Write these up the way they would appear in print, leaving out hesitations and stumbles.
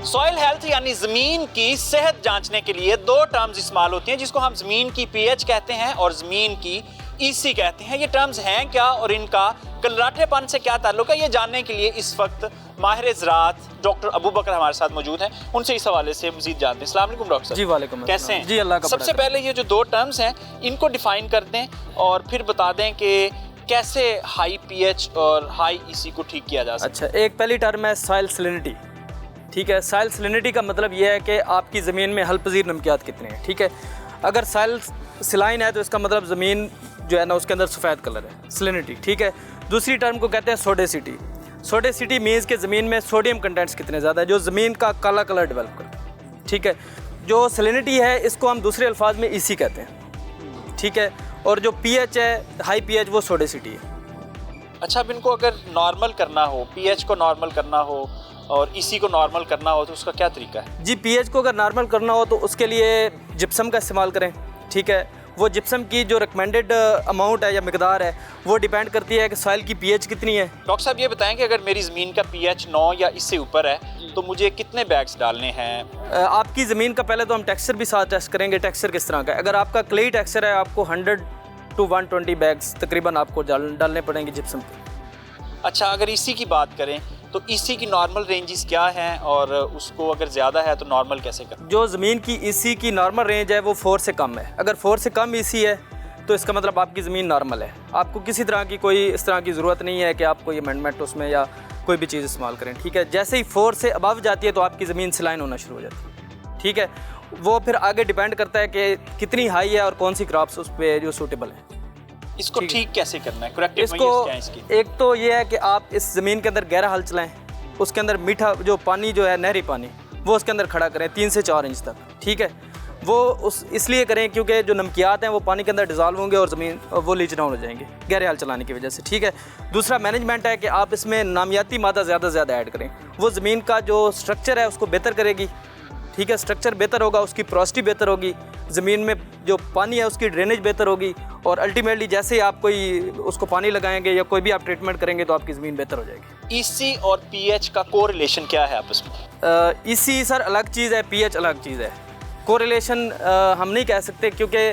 Soil health यानी जमीन की सेहत जांचने के लिए दो टर्म्स इस्तेमाल होती हैं, जिसको हम जमीन की पीएच कहते हैं और जमीन की ईसी कहते हैं। ये टर्म्स हैं क्या और इनका कलराठेपन से क्या ताल्लुक है, ये जानने के लिए इस वक्त माहिर ज़राअत डॉक्टर अबू बकर हमारे साथ मौजूद हैं। उनसे इस हवाले से मजीद जानते हैं। अस्सलाम वालेकुम डॉक्टर साहब। जी वालेकुम अस्सलाम। कैसे हैं? जी अल्लाह का सबसे पहले ये जो दो टर्म्स हैं इनको डिफाइन कर दें और फिर बता दें कि कैसे हाई पीएच और हाई ईसी को ठीक किया जा सकता है। अच्छा, एक पहली टर्म है सॉइल सैलिनिटी। ठीक है, सॉइल सैलिनिटी का मतलब ये है कि आपकी ज़मीन में हल पजीर नमकियात कितने हैं। ठीक है, अगर सॉइल सलाइन है तो इसका मतलब ज़मीन जो है ना उसके अंदर सफ़ेद कलर है, सैलिनिटी। ठीक है, दूसरी टर्म को कहते हैं सोडेसिटी। सोडेसिटी मीन्स के ज़मीन में सोडियम कंटेंट्स कितने ज़्यादा है, जो ज़मीन का काला कलर डेवलप करे। ठीक है, जो सैलिनिटी है इसको हम दूसरे अल्फाज में ईसी कहते हैं। ठीक है, और जो पीएच है हाई पीएच वो सोडेसिटी है। अच्छा, अब इनको अगर नॉर्मल करना हो, पीएच को नॉर्मल करना हो और ईसी को नॉर्मल करना हो तो उसका क्या तरीका है? जी, पीएच को अगर नॉर्मल करना हो तो उसके लिए जिप्सम का इस्तेमाल करें। ठीक है, वो जिप्सम की जो रिकमेंडेड अमाउंट है या मिकदार है वो डिपेंड करती है कि सॉइल की पीएच कितनी है। डॉक्टर साहब ये बताएं कि अगर मेरी ज़मीन का पीएच 9 या इससे ऊपर है तो मुझे कितने बैग्स डालने हैं? आपकी ज़मीन का पहले तो हम टेक्सचर भी साथ टेस्ट करेंगे, टेक्सचर किस तरह का है। अगर आपका क्लेई टेक्सचर है आपको 100 to 120 बैग्स तकरीबन आपको डालने पड़ेंगे जिप्सम के। अच्छा, अगर ईसी की बात करें तो ईसी की नॉर्मल रेंजेस क्या हैं और उसको अगर ज़्यादा है तो नॉर्मल कैसे करें? जो ज़मीन की ईसी की नॉर्मल रेंज है वो 4 से कम है। अगर 4 से कम ईसी है तो इसका मतलब आपकी ज़मीन नॉर्मल है। आपको किसी तरह की कोई इस तरह की ज़रूरत नहीं है कि आप कोई अमेंडमेंट उसमें या कोई भी चीज़ इस्तेमाल करें। ठीक है, जैसे ही 4 से अबव जाती है तो आपकी ज़मीन सलाइन होना शुरू हो जाती है। ठीक है, वो फिर आगे डिपेंड करता है कि कितनी हाई है और कौन सी क्रॉप्स उस पर जो सूटेबल है। इसको ठीक कैसे करना है? करेक्टिव इसको मेजर्स क्या है इसकी? एक तो ये है कि आप इस ज़मीन के अंदर गहरा हल चलाएं, उसके अंदर मीठा जो पानी जो है नहरी पानी वो उसके अंदर खड़ा करें 3 से 4 इंच तक। ठीक है, वो इसलिए करें क्योंकि जो नमकियात हैं वो पानी के अंदर डिज़ॉल्व होंगे और ज़मीन वो लीच डाउन हो जाएंगे गहरे हल चलाने की वजह से। ठीक है, दूसरा मैनेजमेंट है कि आप इसमें नामियाती मादा ज़्यादा से ज़्यादा ऐड करें। वो ज़मीन का जो स्ट्रक्चर है उसको बेहतर करेगी। ठीक है, स्ट्रक्चर बेहतर होगा, उसकी पोरोसिटी बेहतर होगी, ज़मीन में जो पानी है उसकी ड्रेनेज बेहतर होगी और अल्टीमेटली जैसे ही आप कोई उसको पानी लगाएंगे या कोई भी आप ट्रीटमेंट करेंगे तो आपकी ज़मीन बेहतर हो जाएगी। ईसी और पीएच का कोरिलेशन क्या है आपस में? ईसी सर अलग चीज़ है, पीएच अलग चीज़ है। कोरिलेशन हम नहीं कह सकते क्योंकि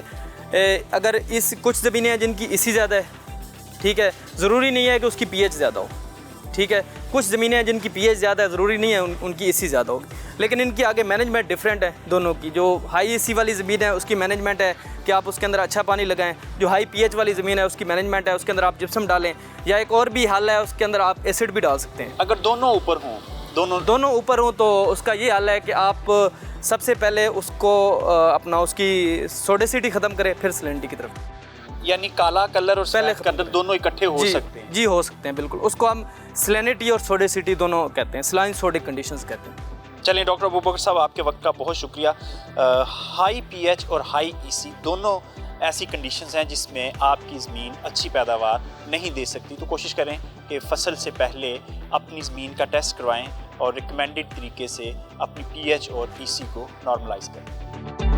अगर इस कुछ ज़मीनें हैं जिनकी ईसी ज़्यादा है। ठीक है, ज़रूरी नहीं है कि उसकी पीएच ज़्यादा हो। ठीक है, कुछ ज़मीनें हैं जिनकी पीएच ज़्यादा है, ज़रूरी नहीं है उनकी ईसी ज़्यादा होगी, लेकिन इनकी आगे मैनेजमेंट डिफरेंट है दोनों की। जो हाई ईसी वाली ज़मीन है उसकी मैनेजमेंट है कि आप उसके अंदर अच्छा पानी लगाएं। जो हाई पीएच वाली ज़मीन है उसकी मैनेजमेंट है उसके अंदर आप जिप्सम डालें, या एक और भी हल है उसके अंदर आप एसिड भी डाल सकते हैं। अगर दोनों ऊपर हों, दोनों ऊपर हों तो उसका ये हल है कि आप सबसे पहले उसको अपना उसकी सोडेसिटी ख़त्म करें, फिर सैलिनिटी की तरफ। यानी काला कलर और सफ़ेद कलर दोनों इकट्ठे हो सकते हैं? जी हो सकते हैं, बिल्कुल। उसको हम सैलिनिटी और सोडेसिटी दोनों कहते हैं, सलाइन सोडिक कंडीशंस कहते हैं। चलिए डॉक्टर अबू बकर साहब, आपके वक्त का बहुत शुक्रिया। हाई पीएच और हाई ईसी दोनों ऐसी कंडीशंस हैं जिसमें आपकी ज़मीन अच्छी पैदावार नहीं दे सकती, तो कोशिश करें कि फसल से पहले अपनी ज़मीन का टेस्ट करवाएं और रिकमेंडेड तरीके से अपनी पीएच और ईसी को नॉर्मलाइज करें।